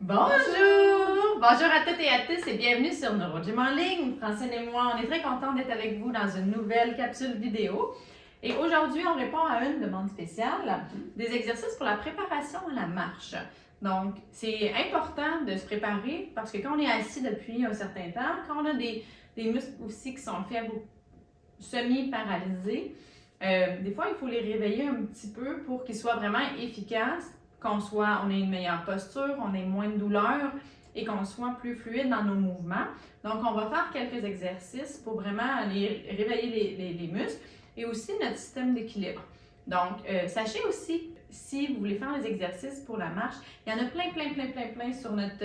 Bonjour! Bonjour à toutes et à tous et bienvenue sur NeuroGym en ligne. Francine et moi, on est très contents d'être avec vous dans une nouvelle capsule vidéo. Et aujourd'hui, on répond à une demande spéciale, des exercices pour la préparation à la marche. Donc, c'est important de se préparer parce que quand on est assis depuis un certain temps, quand on a des muscles aussi qui sont faibles ou semi-paralysés, des fois, il faut les réveiller un petit peu pour qu'ils soient vraiment efficaces, on ait une meilleure posture, on ait moins de douleur et qu'on soit plus fluide dans nos mouvements. Donc, on va faire quelques exercices pour vraiment réveiller les muscles et aussi notre système d'équilibre. Donc, sachez aussi, si vous voulez faire des exercices pour la marche, il y en a plein sur notre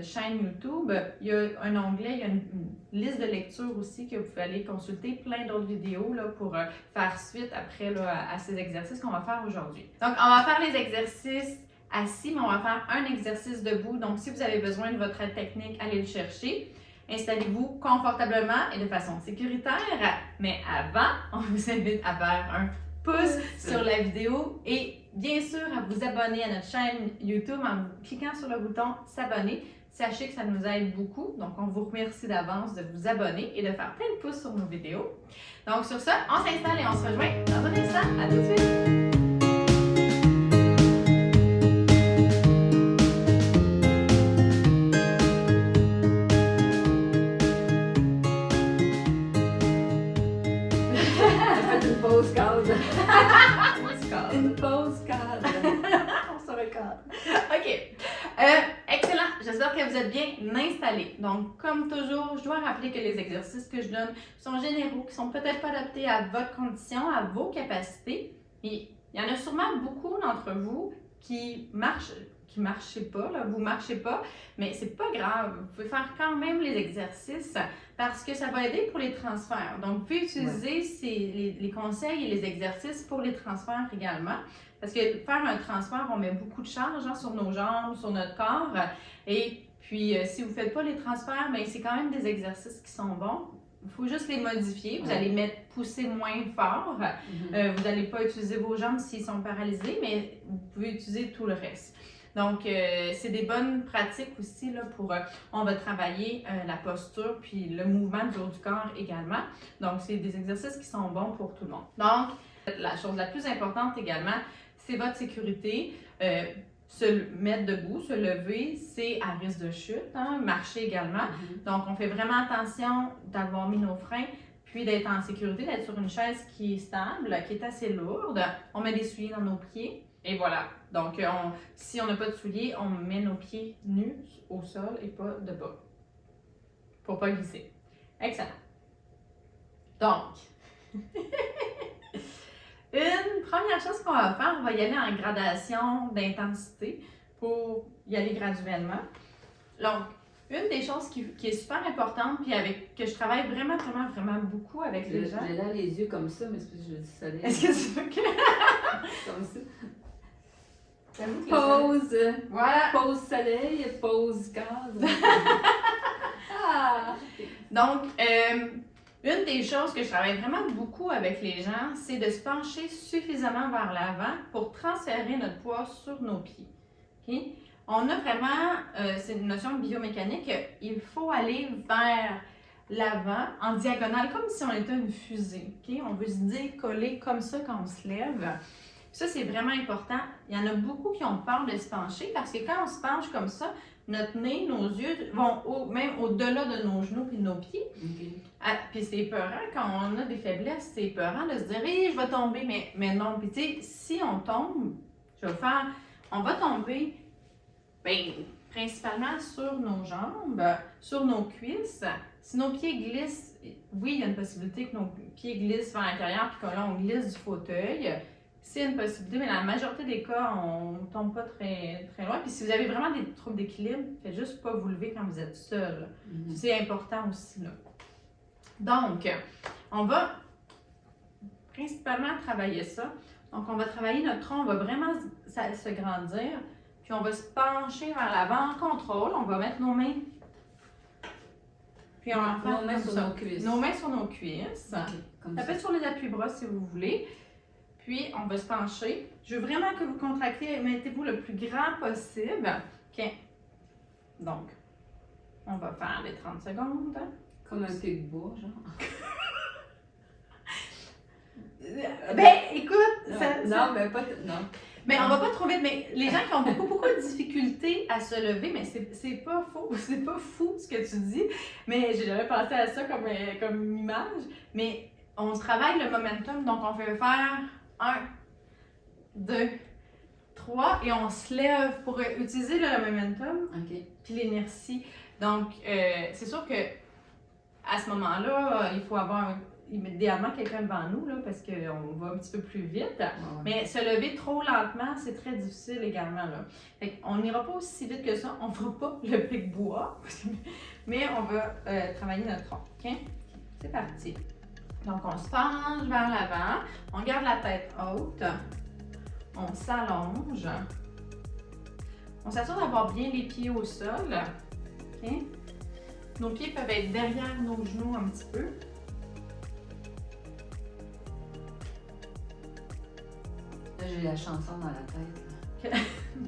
chaîne YouTube. Il y a un onglet, il y a une liste de lecture aussi que vous pouvez aller consulter, plein d'autres vidéos là, pour faire suite après là, à ces exercices qu'on va faire aujourd'hui. Donc, on va faire les exercices assis, mais on va faire un exercice debout. Donc, si vous avez besoin de votre aide technique, allez le chercher. Installez-vous confortablement et de façon sécuritaire. Mais avant, on vous invite à faire un pouce sur la vidéo et bien sûr à vous abonner à notre chaîne YouTube en cliquant sur le bouton s'abonner. Sachez que ça nous aide beaucoup. Donc, on vous remercie d'avance de vous abonner et de faire plein de pouces sur nos vidéos. Donc, sur ça, on s'installe et on se rejoint dans un instant. À tout de suite! Une pause cadre. On se recadre. OK. Excellent. J'espère que vous êtes bien installés. Donc, comme toujours, je dois rappeler que les exercices que je donne sont généraux, qui sont peut-être pas adaptés à votre condition, à vos capacités. Et il y en a sûrement beaucoup d'entre vous qui marchez pas, là, vous marchez pas, mais c'est pas grave. Vous pouvez faire quand même les exercices parce que ça va aider pour les transferts. Donc, vous pouvez utiliser les conseils et les exercices pour les transferts également. Parce que faire un transfert, on met beaucoup de charge sur nos jambes, sur notre corps. Et puis, si vous ne faites pas les transferts, bien, c'est quand même des exercices qui sont bons. Il faut juste les modifier. Vous allez pousser moins fort. Vous n'allez pas utiliser vos jambes s'ils sont paralysés, mais vous pouvez utiliser tout le reste. Donc, c'est des bonnes pratiques aussi là, pour, on va travailler la posture puis le mouvement du haut du corps également. Donc, c'est des exercices qui sont bons pour tout le monde. Donc, la chose la plus importante également, c'est votre sécurité. Se mettre debout, se lever, c'est à risque de chute, hein, marcher également. Donc, on fait vraiment attention d'avoir mis nos freins, puis d'être en sécurité, d'être sur une chaise qui est stable, qui est assez lourde. On met des souliers dans nos pieds et voilà. Donc, si on n'a pas de souliers, on met nos pieds nus au sol et pas de bas pour ne pas glisser. Excellent. Donc, une première chose qu'on va faire, on va y aller en gradation d'intensité pour y aller graduellement. Donc, une des choses qui est super importante, puis que je travaille vraiment beaucoup avec les gens. J'ai là les yeux comme ça, mais c'est parce que je dis soleil. Est-ce que tu veux que... Comme ça. Pause. Voilà. Pause soleil, pause cadre. Donc, une des choses que je travaille vraiment beaucoup avec les gens, c'est de se pencher suffisamment vers l'avant pour transférer notre poids sur nos pieds. Okay? On a vraiment, c'est une notion biomécanique, il faut aller vers l'avant en diagonale, comme si on était une fusée. Okay? On veut se décoller comme ça quand on se lève. Ça, c'est vraiment important. Il y en a beaucoup qui ont peur de se pencher parce que quand on se penche comme ça, notre nez, nos yeux vont même au-delà de nos genoux et de nos pieds. Puis c'est épeurant, quand on a des faiblesses, c'est épeurant de se dire hey, je vais tomber, mais non. Puis tu sais, si on tombe, on va tomber principalement sur nos jambes, sur nos cuisses. Si nos pieds glissent, oui, il y a une possibilité que nos pieds glissent vers l'intérieur puis que là, on glisse du fauteuil. C'est une possibilité, mais dans la majorité des cas, on ne tombe pas très loin. Puis si vous avez vraiment des troubles d'équilibre, faites juste pas vous lever quand vous êtes seul. C'est important aussi, là. Donc, on va principalement travailler ça. Donc, on va travailler notre tronc, on va vraiment se grandir. Puis on va se pencher vers l'avant en contrôle. On va mettre nos mains. Puis on va faire nos mains sur nos cuisses. Nos mains sur nos cuisses. Okay, Ça peut être sur les appuis-bras si vous voulez. Puis, on va se pencher. Je veux vraiment que vous contractez, mettez-vous le plus grand possible. OK. Donc, on va faire les 30 secondes. Comme un pic de bois, genre. Ben, écoute, Non, mais pas. Non. mais on va pas trop vite. Mais les gens qui ont beaucoup de difficultés à se lever, mais c'est pas faux, c'est pas fou ce que tu dis. Mais j'ai jamais pensé à ça comme image. Mais on travaille le momentum, donc on peut faire 1, 2, 3 et on se lève pour utiliser le momentum OK. puis l'inertie. Donc, c'est sûr que à ce moment-là, il faut avoir idéalement quelqu'un devant nous là, parce qu'on va un petit peu plus vite. Ouais. Mais se lever trop lentement, c'est très difficile également. Là. Fait qu'on n'ira pas aussi vite que ça. On ne fera pas le pic-bois, mais on va travailler notre tronc. OK? C'est parti. Donc, on se penche vers l'avant. On garde la tête haute. On s'allonge. On s'assure d'avoir bien les pieds au sol. OK? Nos pieds peuvent être derrière nos genoux un petit peu. Là, j'ai la chanson dans la tête. Là.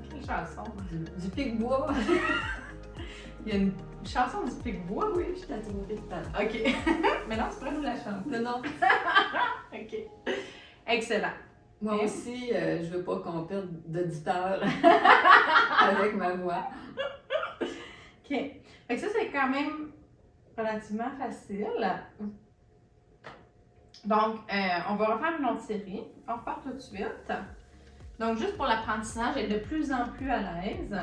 Quelle chanson? Du pic-bois. Il y a une chanson du pic-bois, oui. Je t'ai trouvé tout à l'heure. OK. Mais non, tu pourrais nous la chanter. Non. OK. Excellent. Moi Et- aussi, je veux pas qu'on perde d'auditeur avec ma voix. OK. Fait que ça, c'est quand même relativement facile. Donc, on va refaire une autre série. On repart tout de suite. Donc, juste pour l'apprentissage, être de plus en plus à l'aise.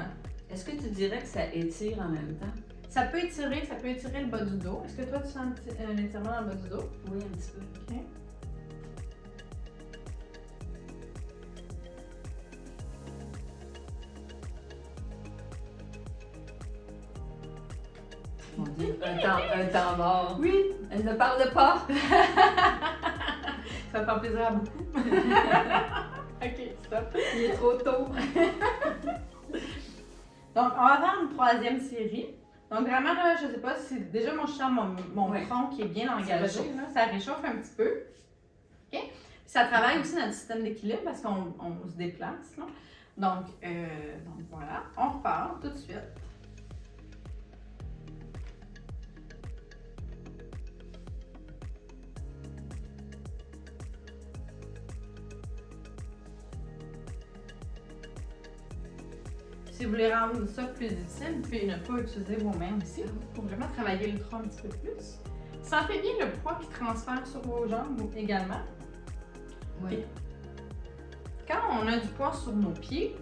Est-ce que tu dirais que ça étire en même temps? Ça peut étirer le bas du dos. Est-ce que toi, tu sens un étirement dans le bas du dos? Oui, un petit peu. OK. Mon Dieu, un temps mort. Oui, Elle ne parle pas. ça fait plaisir à beaucoup. OK, stop. Il est trop tôt. Donc, on va faire une troisième série. Donc, vraiment, là, je sais pas si déjà moi, je sens mon Ouais. tronc qui est bien Ça engagé. réchauffe. Là, ça réchauffe un petit peu. OK? Puis ça travaille aussi notre système d'équilibre parce qu'on se déplace. Là. Donc, voilà, on repart tout de suite. Si vous voulez rendre ça plus difficile, vous pouvez ne pas utiliser vos mains aussi pour vraiment travailler le tronc un petit peu plus. Sentez bien le poids qui transfère sur vos jambes également. Oui. Quand on a du poids sur nos pieds,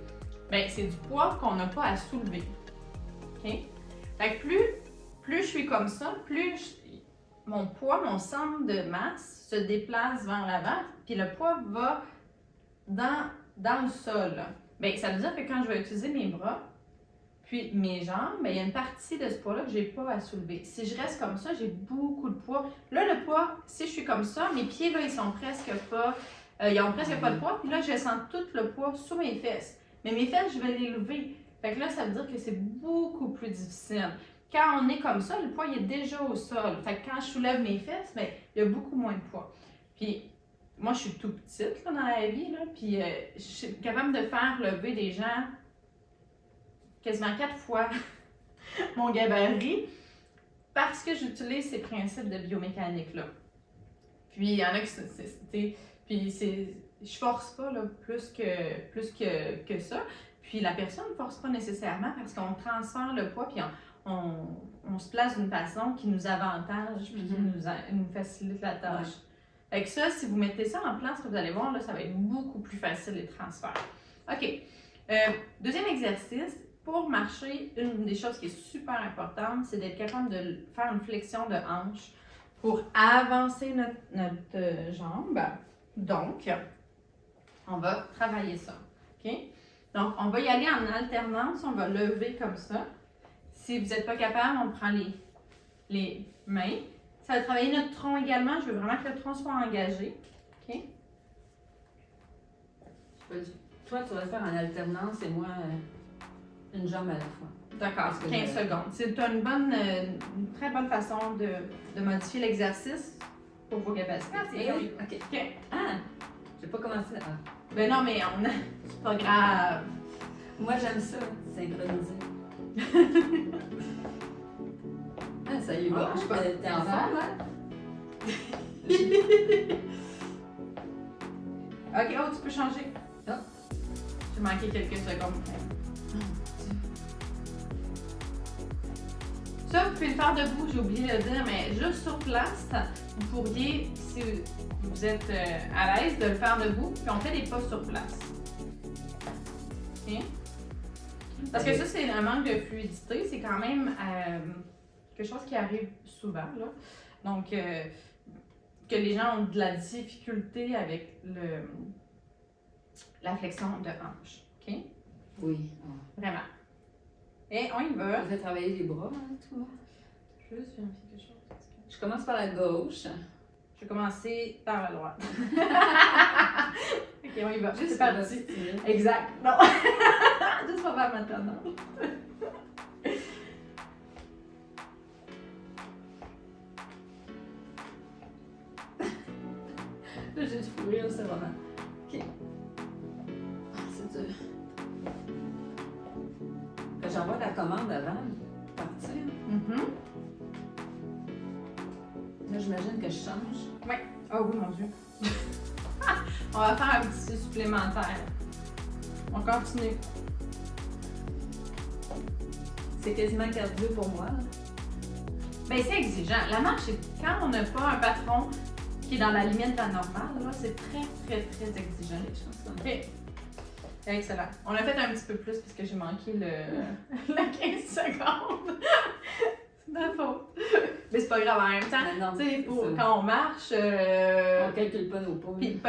ben c'est du poids qu'on n'a pas à soulever. OK? Fait que plus je suis comme ça, mon poids, mon centre de masse se déplace vers l'avant, puis le poids va dans le sol. Bien, ça veut dire que quand je vais utiliser mes bras, puis mes jambes, bien, il y a une partie de ce poids-là que je n'ai pas à soulever. Si je reste comme ça, j'ai beaucoup de poids. Là, le poids, si je suis comme ça, mes pieds, là, ils sont presque pas... ils n'ont presque pas de poids. Puis là, je sens tout le poids sur mes fesses. Mais mes fesses, je vais les lever. Fait que là, ça veut dire que c'est beaucoup plus difficile. Quand on est comme ça, le poids il est déjà au sol. Fait que quand je soulève mes fesses, bien, il y a beaucoup moins de poids. Puis moi, je suis tout petite là, dans la vie, là, puis je suis capable de faire lever des gens quasiment 4 fois mon gabarit parce que j'utilise ces principes de biomécanique-là. Puis il y en a qui je force pas là, plus que ça. Puis la personne ne force pas nécessairement parce qu'on transfère le poids puis on se place d'une façon qui nous avantage puis qui nous facilite la tâche. Ouais. Fait que ça, si vous mettez ça en place, vous allez voir, là, ça va être beaucoup plus facile les transferts. OK. Deuxième exercice, pour marcher, une des choses qui est super importante, c'est d'être capable de faire une flexion de hanche pour avancer notre jambe. Donc, on va travailler ça. OK? Donc, on va y aller en alternance, on va lever comme ça. Si vous n'êtes pas capable, on prend les mains. Ça va travailler notre tronc également. Je veux vraiment que le tronc soit engagé. OK? Toi, tu vas le faire en alternance et moi, une jambe à la fois. D'accord, 15 secondes. C'est une très bonne façon de modifier l'exercice pour vos capacités. Ah, oui. OK. OK. Ah, J'ai pas commencé à... Ben non, mais c'est pas grave. Moi, j'aime ça, synchroniser. Ah, ça y va. Ah, je sais pas. T'es en forme, hein? Ok, oh, tu peux changer. Ah. J'ai manqué quelques secondes. Ça, vous pouvez le faire debout, j'ai oublié de le dire, mais juste sur place, vous pourriez, si vous êtes à l'aise, de le faire debout, puis on fait des pas sur place. Ok? Parce que ça, c'est un manque de fluidité, c'est quand même quelque chose qui arrive souvent, là. Donc, que les gens ont de la difficulté avec la flexion de hanche. OK? Oui. Vraiment. Et on y va. On fait travailler les bras, hein, tu vois. Je veux juste vérifier quelque chose. Je commence par la gauche. Je vais commencer par la droite. Ok, on y va. Juste C'est parti. Exact. Non. Juste pour faire maintenant. Là, j'ai du fou rire, c'est vraiment. Ok. Ah, c'est dur. J'envoie la commande avant de partir. Là, j'imagine que je change. Oui. Oh oui, mon Dieu. On va faire un petit supplémentaire. On continue. C'est quasiment cardio pour moi. Là. Ben, c'est exigeant. La marche, quand on n'a pas un patron qui est dans la limite de la normale, là, c'est très, très, très exigeant. Je pense que OK. Excellent. On a fait un petit peu plus parce que j'ai manqué le 15 secondes. C'est ma faute. Mais c'est pas grave en même temps. non, Tu sais, c'est ça. quand on marche. On calcule pas nos pas. Puis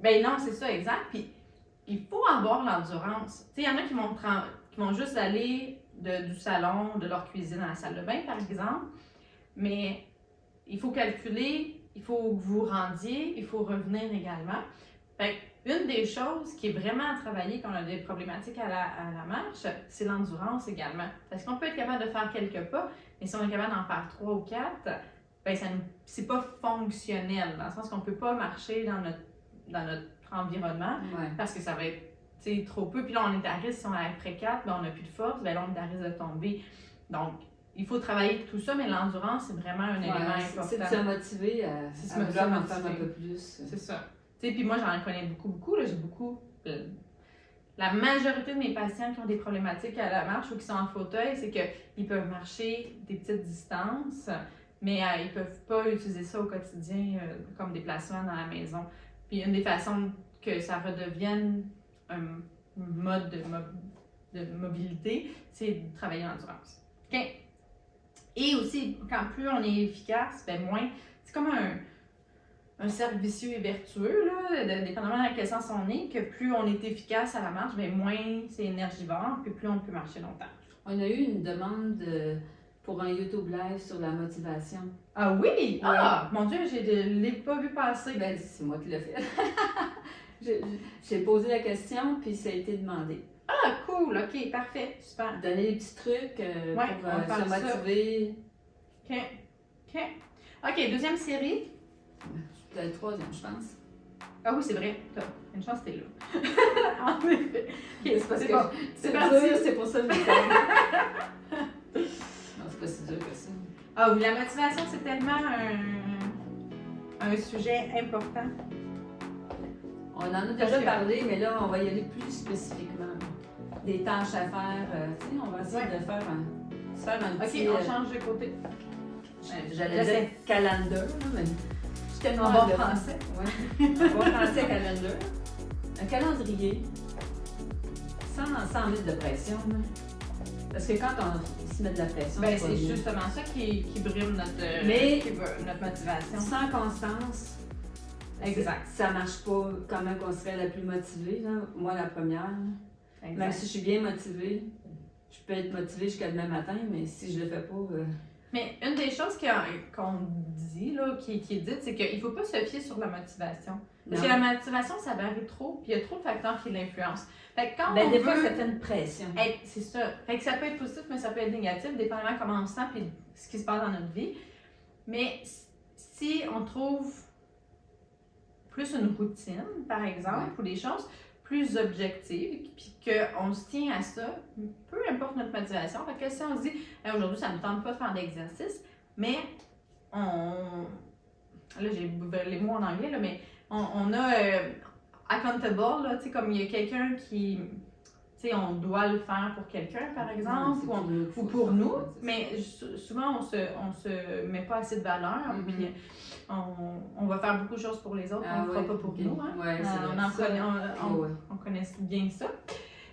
ben non, c'est ça, exact. Puis il faut avoir l'endurance. Tu sais, il y en a qui vont juste aller du salon, de leur cuisine à la salle de bain, par exemple. Mais il faut calculer, il faut que vous rendiez, il faut revenir également. Fait une des choses qui est vraiment à travailler quand on a des problématiques à la marche, c'est l'endurance également. Parce qu'on peut être capable de faire quelques pas, mais si on est capable d'en faire 3 ou 4, ben c'est pas fonctionnel, dans le sens qu'on peut pas marcher dans notre environnement Ouais. parce que ça va être trop peu. Puis là, on est à risque, si on est après 4, ben on n'a plus de force, ben là, on est à risque de tomber. Donc, il faut travailler tout ça, mais l'endurance, c'est vraiment un élément important. C'est de se motiver à vouloir en faire un peu plus. C'est ça. Puis moi, j'en connais beaucoup. Là, j'ai beaucoup. La majorité de mes patients qui ont des problématiques à la marche ou qui sont en fauteuil, c'est qu'ils peuvent marcher des petites distances, mais ils ne peuvent pas utiliser ça au quotidien comme déplacement dans la maison. Puis une des façons que ça redevienne un mode de mobilité, c'est de travailler l'endurance. OK? Et aussi, quand plus on est efficace, ben moins. C'est comme un cercle vicieux et vertueux, là, dépendamment dans quel sens on est, que plus on est efficace à la marche, bien moins c'est énergivore, puis plus on peut marcher longtemps. On a eu une demande pour un YouTube live sur la motivation. Ah oui? Ah! Mon Dieu, je ne l'ai pas vu passer. Ben, c'est moi qui l'ai fait. J'ai posé la question, puis ça a été demandé. Ah, cool! OK, parfait. Super. Donner des petits trucs pour se motiver. OK. OK, deuxième série. C'est le troisième, je pense. Ah oui, c'est vrai. T'as une chance, t'es là. En effet. OK, C'est parce c'est que bon. c'est parti. dur, c'est pour ça que je me Non, c'est pas si dur que ça. Ah oui, la motivation, c'est tellement un sujet important. On en a déjà parlé, mais là, on va y aller plus spécifiquement. Des tâches à faire. Tu sais, on va essayer de faire un petit... OK, on change de côté. J'allais dire calendar, là, mais... Je suis tellement En bon de- français. Ouais. En bon français, calendar. Un calendrier. Sans mettre de pression, là. Parce que quand on se met de la pression, Ben, pas c'est bien. justement ça qui brime notre, Mais- notre motivation. Sans constance, Exact. ça marche pas comment on serait la plus motivée. Là. Moi, la première. Là. Même si je suis bien motivée, je peux être motivée jusqu'à demain matin, mais si je le fais pas... Mais une des choses qu'on dit, là, qui est dite, c'est qu'il ne faut pas se fier sur la motivation. Parce non. que la motivation, ça varie trop, puis il y a trop de facteurs qui l'influencent. Fait que quand Ben, on des fois, veut ça fait une pression. c'est ça. Fait que ça peut être positif, mais ça peut être négatif, dépendamment comment on se sent et ce qui se passe dans notre vie. Mais si on trouve plus une routine, par exemple, ou des choses plus objectives, puis qu'on se tient à ça, peu importe notre motivation. Fait que si on se dit, hey, aujourd'hui, ça ne me tente pas de faire d'exercice, mais on. Là, j'ai les mots en anglais, là, mais on a accountable, là, tu sais, comme il y a quelqu'un qui. Tu sais, on doit le faire pour quelqu'un, par exemple, ou pour nous, mais souvent, on se met pas assez de valeur, puis on va faire beaucoup de choses pour les autres, on ne le fera pas pour nous. Hein? On connaît bien ça.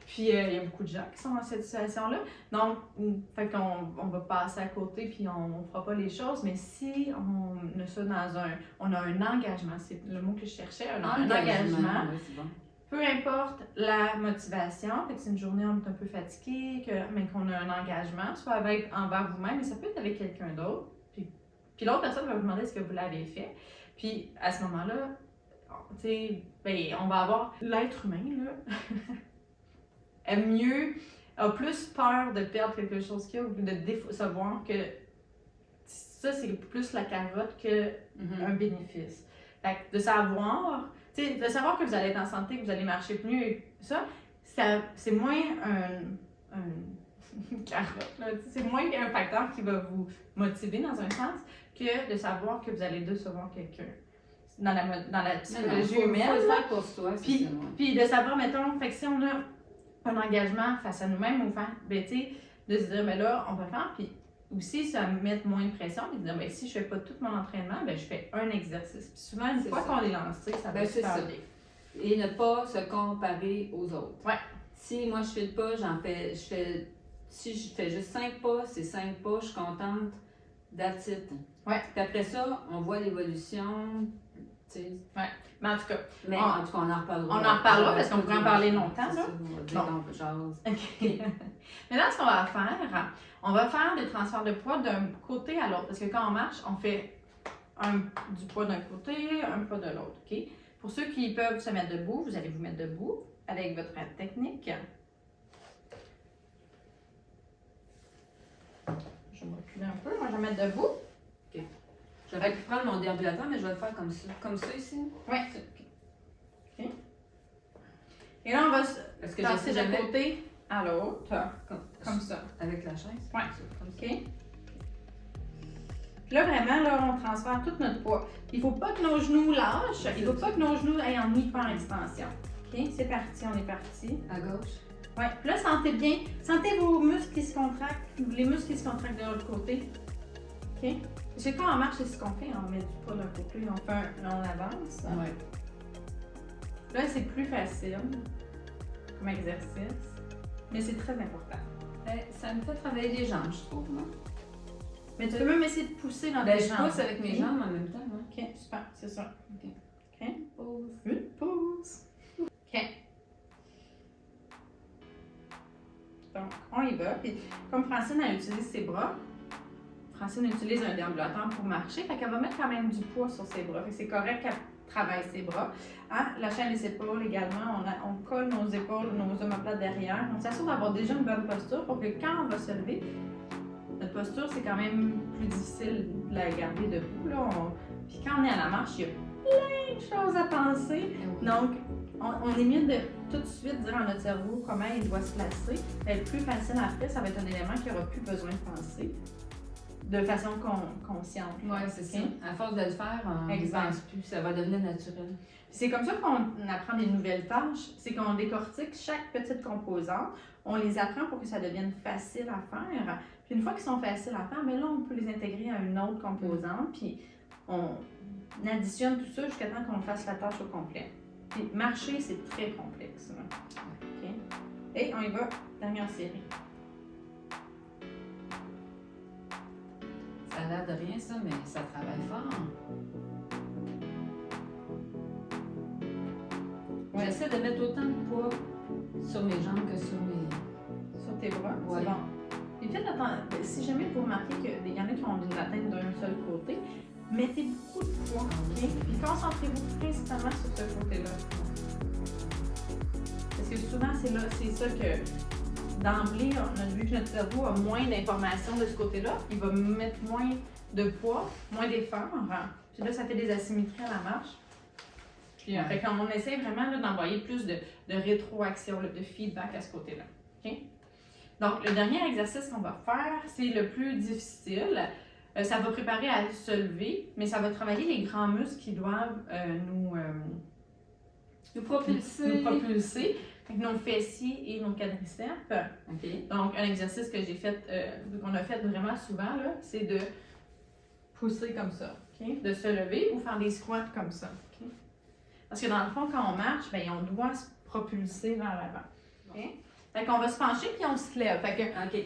Puis, il y a beaucoup de gens qui sont dans cette situation-là. Donc, fait qu'on va passer à côté, puis on ne fera pas les choses. Mais si on a ça on a un engagement, c'est le mot que je cherchais, un engagement. Oui, c'est bon. Peu importe la motivation, fait que c'est une journée où on est un peu fatigué, mais qu'on a un engagement, soit envers vous-même, mais ça peut être avec quelqu'un d'autre. Puis l'autre personne va vous demander ce que vous l'avez fait. Puis à ce moment-là, tu sais, ben, on va avoir l'être humain, là, a plus peur de perdre quelque chose qu'il y a ou de décevoir que ça, c'est plus la carotte qu'un bénéfice. Fait que de savoir que vous allez être en santé, que vous allez marcher mieux, ça c'est moins une carotte, là. C'est moins un facteur qui va vous motiver dans un sens que de savoir que vous allez décevoir quelqu'un. Dans la psychologie humaine. Faut le faire pour soi, puis de savoir, mettons, fait que si on a un engagement face à nous-mêmes, ou ben, tu sais, de se dire, ben là, on va faire, puis aussi, ça met moins de pression, puis de dire, ben si je fais pas tout mon entraînement, ben je fais un exercice. Puis souvent, une fois qu'on est lancé, ça va se faire bien. Et ne pas se comparer aux autres. Ouais. Si moi je fais le pas, si je fais juste 5 pas, c'est 5 pas, je suis contente, that's it. Ouais. Puis après ça, on voit l'évolution, tu sais. Ouais. Mais en tout cas, en tout cas, on en reparlera. On en reparlera parce qu'on pourrait en parler longtemps, là. OK. Maintenant, ce qu'on va faire, on va faire des transferts de poids d'un côté à l'autre. Parce que quand on marche, on fait du poids d'un côté, un poids de l'autre. OK? Pour ceux qui peuvent se mettre debout, vous allez vous mettre debout avec votre technique. Je vais me reculer un peu. Moi, je vais me mettre debout. OK. J'aurais pu prendre mon déambulateur, mais je vais le faire comme ça. Comme ça ici? Oui. OK. Et là, on va se passer d'un côté à l'autre. Comme ça. Avec la chaise? Oui. OK. Puis là, vraiment, là, on transfère tout notre poids. Il ne faut pas que nos genoux lâchent. Il ne faut pas que nos genoux aillent en hyper-extension. OK? C'est parti, on est parti. À gauche? Oui. Puis là, sentez bien. Sentez vos muscles qui se contractent. Les muscles qui se contractent de l'autre côté. OK? Parce que quand on marche, c'est ce qu'on fait. On met du poids d'un côté, on avance. Oui. Là, c'est plus facile comme exercice. Mais c'est très important. Ça me fait travailler les jambes, je trouve. Moi. Mais tu peux même essayer de pousser dans tes jambes. Je pousse avec mes jambes en même temps. Hein? OK, super, c'est ça. OK. OK. Pause. Une pause. OK. Donc, on y va. Puis, comme Francine, elle utilise ses bras. Francine utilise un déambulateur pour marcher. Fait qu'elle va mettre quand même du poids sur ses bras. Fait que c'est correct qu'elle travaille ses bras. Hein? La chaîne des épaules également. On colle nos épaules, nos omoplates derrière. On s'assure d'avoir déjà une bonne posture pour que quand on va se lever, notre posture, c'est quand même plus difficile de la garder debout. Là. Puis quand on est à la marche, il y a plein de choses à penser. Donc, on est mieux de tout de suite dire à notre cerveau comment il doit se placer. Ça va être plus facile après, ça va être un élément qui n'aura plus besoin de penser de façon consciente. Oui, c'est ça. À force de le faire, on ne pense plus, ça va devenir naturel. C'est comme ça qu'on apprend des nouvelles tâches, c'est qu'on décortique chaque petite composante, on les apprend pour que ça devienne facile à faire. Puis une fois qu'ils sont faciles à faire, mais là, on peut les intégrer à une autre composante, puis on additionne tout ça jusqu'à temps qu'on fasse la tâche au complet. Puis marcher, c'est très complexe. Okay. Et on y va, dernière série. Ça a l'air de rien, ça, mais ça travaille fort. Ouais. J'essaie de mettre autant de poids sur mes jambes que sur tes bras. Ouais. C'est bon. Et faites attention, si jamais vous remarquez qu'il y en a qui ont une atteinte d'un seul côté, mettez beaucoup de poids, OK? Puis concentrez-vous principalement sur ce côté-là. Parce que souvent, c'est ça que d'emblée, on a vu que notre cerveau a moins d'informations de ce côté-là. Il va mettre moins de poids, moins d'efforts. Puis là, ça fait des asymétries à la marche. Puis, fait qu'on essaie vraiment là, d'envoyer plus de rétroaction, là, de feedback à ce côté-là. OK? Donc, le dernier exercice qu'on va faire, c'est le plus difficile. Ça va préparer à se lever, mais ça va travailler les grands muscles qui doivent nous propulser. Fait que nos fessiers et nos quadriceps. OK. Donc, un exercice que j'ai fait, qu'on a fait vraiment souvent, là, c'est de pousser comme ça. Okay? De se lever ou faire des squats comme ça. Okay? Parce que dans le fond, quand on marche, ben, on doit se propulser vers l'avant. Okay? Fait qu'on va se pencher puis on se lève. Fait que, OK.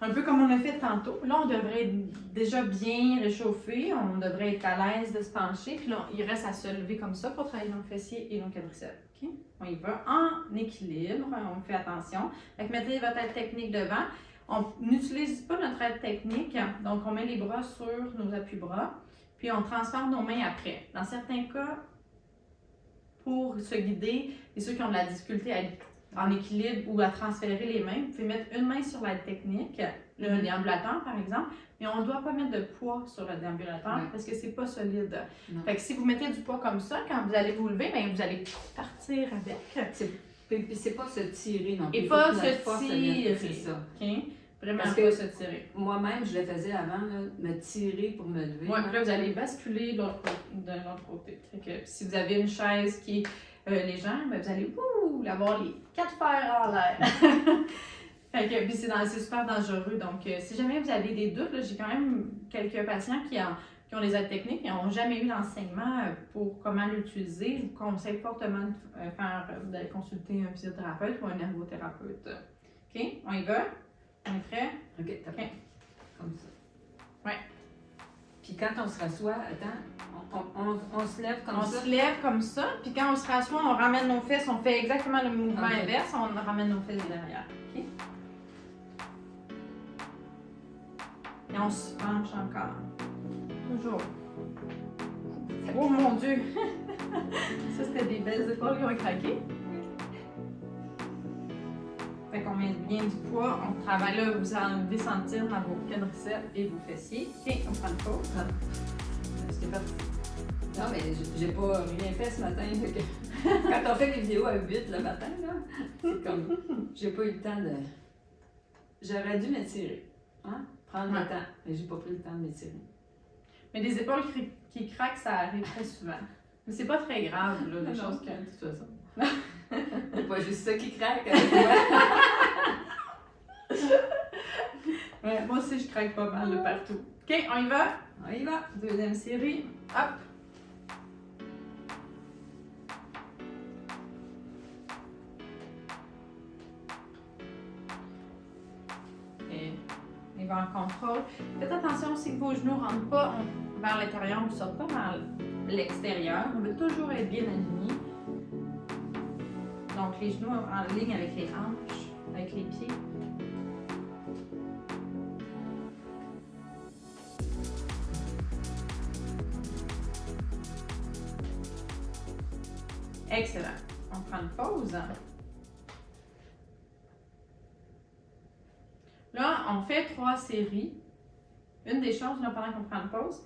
un peu comme on a fait tantôt. Là, on devrait être déjà bien réchauffé. On devrait être à l'aise de se pencher. Puis là, il reste à se lever comme ça pour travailler nos fessiers et nos quadriceps. Okay? On y va en équilibre. On fait attention. Fait que mettez votre aide technique devant. On n'utilise pas notre aide technique. Donc, on met les bras sur nos appuis-bras. Puis, on transfère nos mains après. Dans certains cas, pour se guider, et ceux qui ont de la difficulté à être en équilibre ou à transférer les mains, vous pouvez mettre une main sur l'aide technique, le déambulateur par exemple, mais on ne doit pas mettre de poids sur le déambulateur parce que c'est pas solide. Fait que si vous mettez du poids comme ça, quand vous allez vous lever, bien, vous allez partir avec. Puis c'est pas se tirer non plus. Et pas se tirer. C'est ça. Okay? Vraiment Parce pas que se tirer. Moi-même, je le faisais avant, là, me tirer pour me lever. Oui, là, vous allez basculer de l'autre côté. Fait que si vous avez une chaise qui est légère, ben, vous allez avoir les 4 fers en l'air. Fait que, puis c'est super dangereux. Donc, si jamais vous avez des doutes, là, j'ai quand même quelques patients qui ont des aides techniques et n'ont jamais eu d'enseignement pour comment l'utiliser. Je vous conseille fortement d'aller consulter un physiothérapeute ou un ergothérapeute. OK? On y va? On est prêt? OK, t'as OK. Comme ça. Ouais. Puis quand on se rassoit, attends, on se lève comme ça. On se lève comme ça, puis quand on se rassoit, on ramène nos fesses, on fait exactement le mouvement inverse, on ramène nos fesses derrière. OK? Et on se penche encore. Toujours. Oh mon Dieu! Ça, c'était des belles épaules qui ont craqué. Fait qu'on met bien du poids, on travaille là, vous allez sentir dans vos quadriceps et vos fessiers. OK, on prend une pause. C'était parti. Non, mais j'ai pas rien fait ce matin. Fait que quand on fait des vidéos à 8 le matin, là, c'est comme. J'ai pas eu le temps de. J'aurais dû m'étirer. Hein? Prendre le temps. Mais j'ai pas pris le temps de m'étirer. Mais des épaules qui craquent, ça arrive très souvent. Mais c'est pas très grave, là, des choses que. De toute façon. C'est pas juste ça qui craque avec moi. Ouais, moi aussi, je craque pas mal de partout. OK, on y va? On y va. Deuxième série. Hop! Et il va en contrôle. Faites attention aussi que vos genoux ne rentrent pas vers l'intérieur ou sortent pas vers l'extérieur. On veut toujours être bien aligné. Donc, les genoux en ligne avec les hanches, avec les pieds. Excellent. On prend une pause. Là, on fait 3 séries. Une des choses, là, pendant qu'on prend une pause,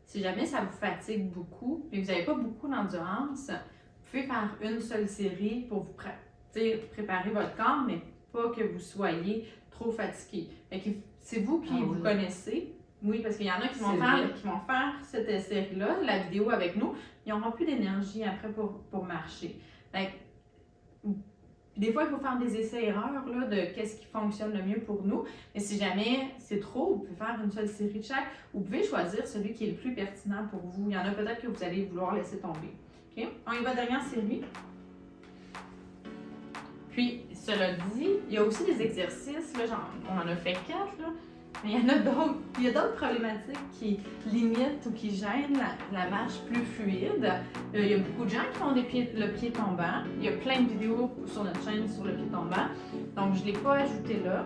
si jamais ça vous fatigue beaucoup, mais vous n'avez pas beaucoup d'endurance, vous pouvez faire une seule série pour vous préparer votre corps, mais pas que vous soyez trop fatigué. C'est vous qui vous connaissez. Oui, parce qu'il y en a qui vont faire cette série-là, la vidéo avec nous, ils n'auront plus d'énergie après pour marcher. Des fois, il faut faire des essais-erreurs là, de qu'est-ce qui fonctionne le mieux pour nous. Mais si jamais c'est trop, vous pouvez faire une seule série de chaque. Vous pouvez choisir celui qui est le plus pertinent pour vous. Il y en a peut-être que vous allez vouloir laisser tomber. OK? On y va dernière série. Puis, cela dit, il y a aussi des exercices, là, on en a fait 4, là, mais il y en a d'autres. Il y a d'autres problématiques qui limitent ou qui gênent la marche plus fluide. Il y a beaucoup de gens qui font le pied tombant. Il y a plein de vidéos sur notre chaîne sur le pied tombant. Donc, je ne l'ai pas ajouté là.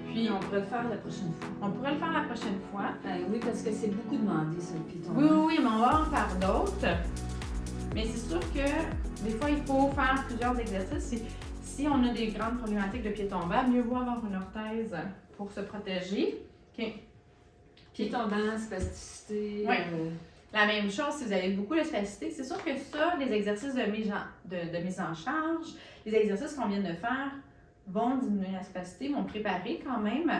Puis, on pourrait le faire la prochaine fois. On pourrait le faire la prochaine fois. Oui, parce que c'est beaucoup demandé, ça, le pied tombant. Oui, mais on va en faire d'autres. Mais c'est sûr que des fois, il faut faire plusieurs exercices. Si on a des grandes problématiques de pied tombant, mieux vaut avoir une orthèse pour se protéger. OK. Pied tombant, spasticité. Oui. La même chose, si vous avez beaucoup de spasticité, c'est sûr que ça, les exercices de mise en charge, les exercices qu'on vient de faire vont diminuer la spasticité, vont préparer quand même,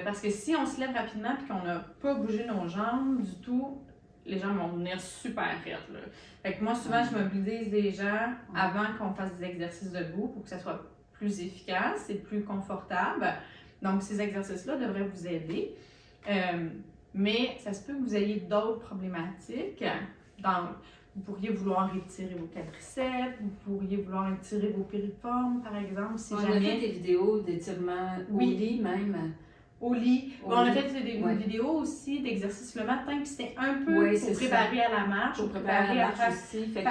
parce que si on se lève rapidement et qu'on n'a pas bougé nos jambes du tout, les jambes vont venir super raides, là. Fait que moi, souvent, je mobilise les gens avant qu'on fasse des exercices debout pour que ça soit plus efficace et plus confortable. Donc, ces exercices-là devraient vous aider. Mais ça se peut que vous ayez d'autres problématiques. Donc, vous pourriez vouloir étirer vos quadriceps, vous pourriez vouloir étirer vos piriformes, par exemple. Si On jamais... a fait des vidéos d'étirement au lit même. Au lit. On a fait des vidéos aussi d'exercices le matin, puis c'était un peu pour préparer à la marche, pour préparer à la marche aussi. Fait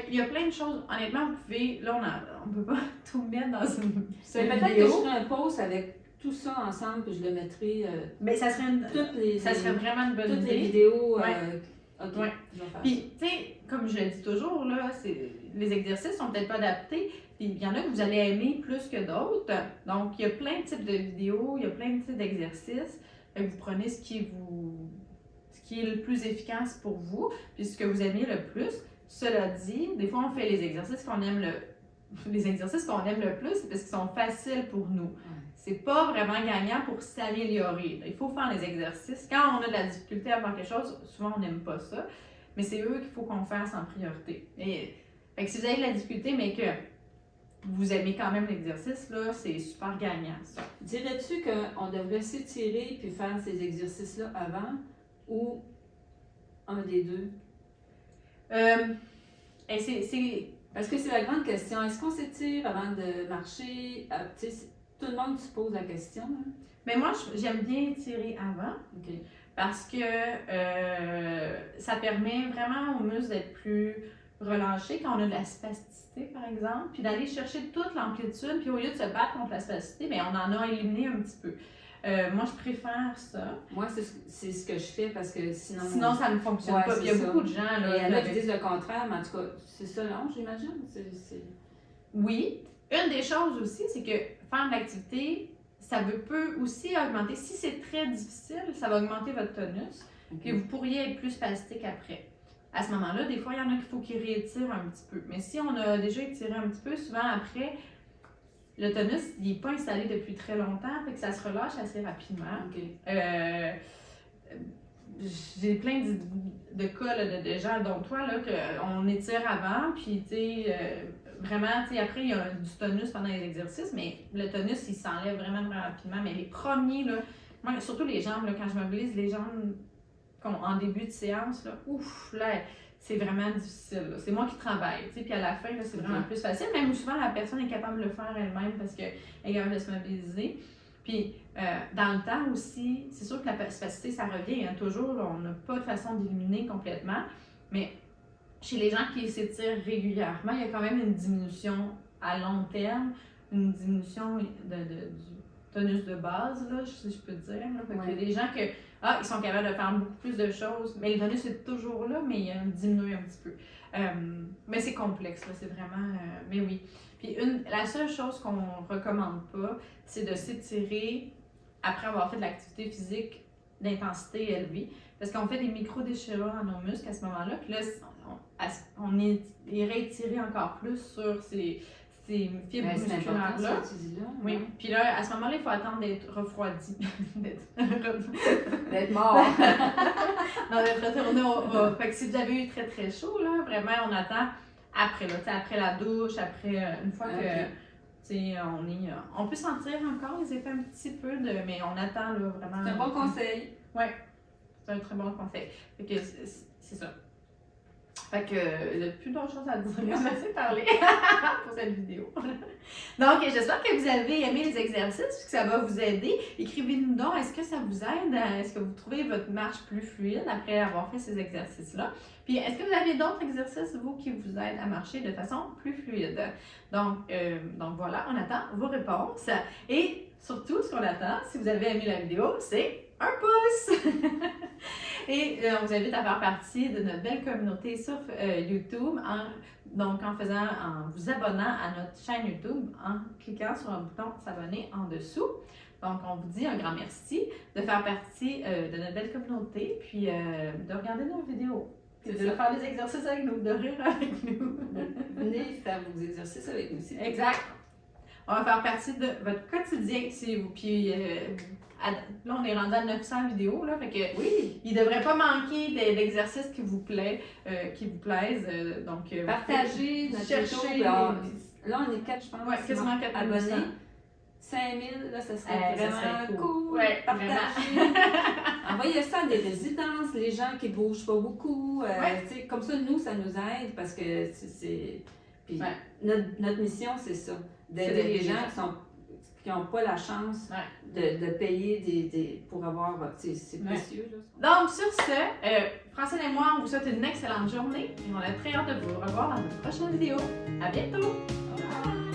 qu'il y a plein de choses. Honnêtement, vous pouvez, là, on peut pas tout mettre dans une seule vidéo. Peut-être que je ferai un post avec tout ça ensemble, puis je le mettrai. Mais ça serait vraiment une bonne idée. Toutes les vidéos. OK. Ouais. Puis, tu sais, comme je le dis toujours, là, les exercices sont peut-être pas adaptés. Puis, il y en a que vous allez aimer plus que d'autres. Donc, il y a plein de types de vidéos, il y a plein de types d'exercices. Vous prenez ce qui est le plus efficace pour vous, puis ce que vous aimez le plus. Cela dit, des fois, on fait les exercices qu'on aime le plus, c'est parce qu'ils sont faciles pour nous. C'est pas vraiment gagnant pour s'améliorer. Il faut faire les exercices. Quand on a de la difficulté à faire quelque chose, souvent on n'aime pas ça, mais c'est eux qu'il faut qu'on fasse en priorité. Fait que si vous avez de la difficulté, mais que vous aimez quand même l'exercice, là, c'est super gagnant, ça. Dirais-tu qu'on devrait s'étirer puis faire ces exercices-là avant ou un des deux? Parce que c'est la grande question. Est-ce qu'on s'étire avant de marcher? Tout le monde se pose la question. Hein? Mais moi, j'aime bien étirer avant. Okay. Parce que ça permet vraiment aux muscles d'être plus relâchés quand on a de la spasticité, par exemple, puis d'aller chercher toute l'amplitude, puis au lieu de se battre contre la spasticité, bien, on en a éliminé un petit peu. Moi, je préfère ça. Moi, c'est ce que je fais parce que sinon... Sinon, ça ne fonctionne pas. Puis il y a beaucoup de gens... Là, il y en a qui disent le contraire, mais en tout cas, c'est ça, non, j'imagine? Oui. Une des choses aussi, c'est que faire de l'activité, ça peut aussi augmenter. Si c'est très difficile, ça va augmenter votre tonus. Puis vous pourriez être plus spastique après. À ce moment-là, des fois, il y en a qu'il faut qu'ils réétirent un petit peu. Mais si on a déjà étiré un petit peu, souvent après, le tonus, il n'est pas installé depuis très longtemps, fait que ça se relâche assez rapidement. J'ai plein de cas là, de gens, dont toi, là, qu'on étire avant, puis tu sais, vraiment, tu sais, après, il y a du tonus pendant les exercices, mais le tonus, il s'enlève vraiment rapidement. Mais les premiers, là, moi, surtout les jambes, là, quand je mobilise les jambes en début de séance, là, ouf, là, c'est vraiment difficile. C'est moi qui travaille, tu sais, puis à la fin, là, c'est vraiment plus facile. Même souvent, la personne est capable de le faire elle-même parce qu'elle est capable de se mobiliser. Puis, dans le temps aussi, c'est sûr que la spasticité, ça revient, hein, toujours, là, on n'a pas de façon d'éliminer complètement, mais chez les gens qui s'étirent régulièrement, il y a quand même une diminution à long terme, une diminution du tonus de base, là, si je peux dire. Il y a des gens ils sont capables de faire beaucoup plus de choses, mais le tonus est toujours là, mais il diminue un petit peu. Mais c'est complexe, là, c'est vraiment... mais oui. Puis la seule chose qu'on ne recommande pas, c'est de s'étirer après avoir fait de l'activité physique d'intensité élevée. Parce qu'on fait des micro-déchirures dans nos muscles à ce moment-là. Puis là, on irait étirer encore plus sur ces fibres musculaires-là. Oui. Puis là, à ce moment-là, il faut attendre d'être refroidi. d'être mort. Non, d'être retourné Fait que si vous avez eu très très chaud, là, vraiment, on attend après, là, après la douche, après une fois que on peut sentir encore les effets un petit peu, mais on attend là, vraiment. C'est un bon conseil. Oui, c'est un très bon conseil. Fait que c'est ça. Fait que il n'y a plus d'autres choses à dire. On va assez parler pour cette vidéo. Donc, j'espère que vous avez aimé les exercices, que ça va vous aider. Écrivez-nous donc, est-ce que ça vous aide? Est-ce que vous trouvez votre marche plus fluide après avoir fait ces exercices-là? Puis, est-ce que vous avez d'autres exercices, vous, qui vous aident à marcher de façon plus fluide? Donc voilà, on attend vos réponses. Et surtout, ce qu'on attend, si vous avez aimé la vidéo, c'est un pouce! Et on vous invite à faire partie de notre belle communauté sur YouTube en vous abonnant à notre chaîne YouTube, en cliquant sur le bouton s'abonner en dessous. Donc, on vous dit un grand merci de faire partie de notre belle communauté, puis de regarder nos vidéos, de faire des exercices avec nous, de rire avec nous. Venez faire vos exercices avec nous aussi. Exact. On va faire partie de votre quotidien, si vous. Puis là, on est rendu à 900 vidéos, là, fait que Oui! il ne devrait pas manquer d'exercices qui vous plaisent. Partagez notre chercher. YouTube. Là, on est 4, je pense. Ouais, quasiment 4 abonnés. 5000, là, ça serait vraiment cool. Ouais, partagez. Envoyez ça à des résidences, les gens qui ne bougent pas beaucoup. Comme ça, nous, ça nous aide parce que c'est. Puis notre mission, c'est ça. D'aider les gens qui n'ont pas la chance de payer pour avoir. C'est précieux. Là. Donc, sur ce, Francine et moi, on vous souhaite une excellente journée et on a très hâte de vous revoir dans notre prochaine vidéo. À bientôt! Bye.